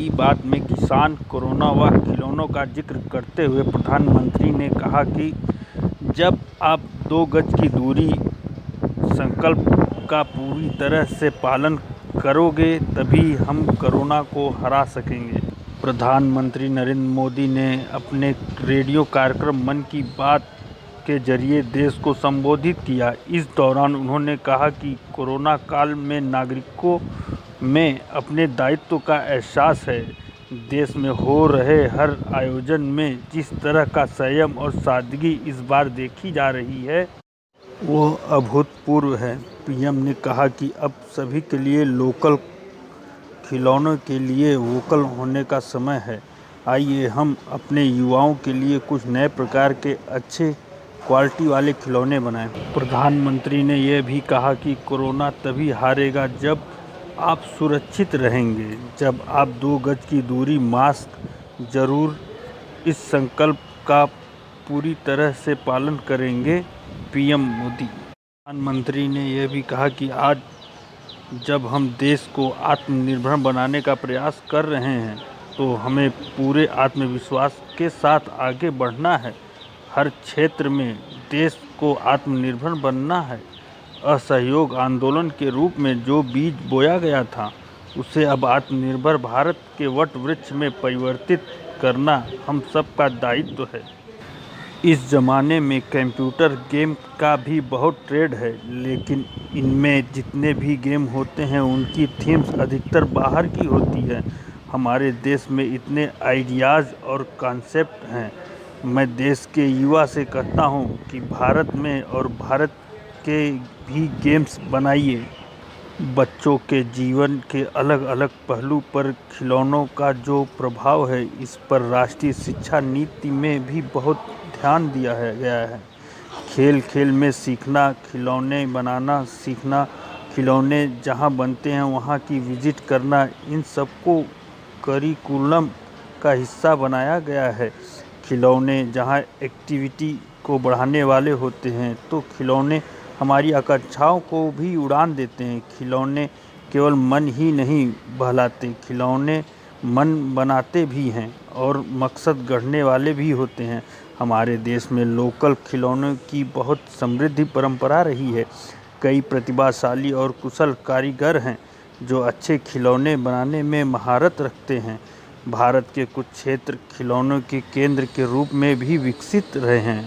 की बात में किसान, कोरोना व खिलौनों का जिक्र करते हुए प्रधानमंत्री ने कहा कि जब आप 2 गज की दूरी संकल्प का पूरी तरह से पालन करोगे तभी हम कोरोना को हरा सकेंगे। प्रधानमंत्री नरेंद्र मोदी ने अपने रेडियो कार्यक्रम मन की बात के जरिए देश को संबोधित किया। इस दौरान उन्होंने कहा कि कोरोना काल में नागरिकों में अपने दायित्व का एहसास है। देश में हो रहे हर आयोजन में जिस तरह का संयम और सादगी इस बार देखी जा रही है वो अभूतपूर्व है। पीएम ने कहा कि अब सभी के लिए लोकल, खिलौनों के लिए वोकल होने का समय है। आइए हम अपने युवाओं के लिए कुछ नए प्रकार के अच्छे क्वालिटी वाले खिलौने बनाएं। प्रधानमंत्री ने यह भी कहा कि कोरोना तभी हारेगा जब आप सुरक्षित रहेंगे, जब आप 2 गज की दूरी, मास्क जरूर, इस संकल्प का पूरी तरह से पालन करेंगे। पीएम मोदी। प्रधानमंत्री ने यह भी कहा कि आज जब हम देश को आत्मनिर्भर बनाने का प्रयास कर रहे हैं तो हमें पूरे आत्मविश्वास के साथ आगे बढ़ना है। हर क्षेत्र में देश को आत्मनिर्भर बनना है। असहयोग आंदोलन के रूप में जो बीज बोया गया था उसे अब आत्मनिर्भर भारत के वट वृक्ष में परिवर्तित करना हम सबका दायित्व है। इस ज़माने में कंप्यूटर गेम का भी बहुत ट्रेंड है, लेकिन इनमें जितने भी गेम होते हैं उनकी थीम्स अधिकतर बाहर की होती है। हमारे देश में इतने आइडियाज़ और कॉन्सेप्ट हैं। मैं देश के युवा से कहता हूं कि भारत में और भारत के भी गेम्स बनाइए। बच्चों के जीवन के अलग अलग पहलू पर खिलौनों का जो प्रभाव है, इस पर राष्ट्रीय शिक्षा नीति में भी बहुत ध्यान दिया गया है। खेल खेल में सीखना, खिलौने बनाना सीखना, खिलौने जहां बनते हैं वहां की विजिट करना, इन सबको करिकुलम का हिस्सा बनाया गया है। खिलौने जहां एक्टिविटी को बढ़ाने वाले होते हैं तो खिलौने हमारी आकांक्षाओं को भी उड़ान देते हैं। खिलौने केवल मन ही नहीं बहलाते, खिलौने मन बनाते भी हैं और मकसद गढ़ने वाले भी होते हैं। हमारे देश में लोकल खिलौनों की बहुत समृद्ध परंपरा रही है। कई प्रतिभाशाली और कुशल कारीगर हैं जो अच्छे खिलौने बनाने में महारत रखते हैं। भारत के कुछ क्षेत्र खिलौनों के केंद्र के रूप में भी विकसित रहे हैं।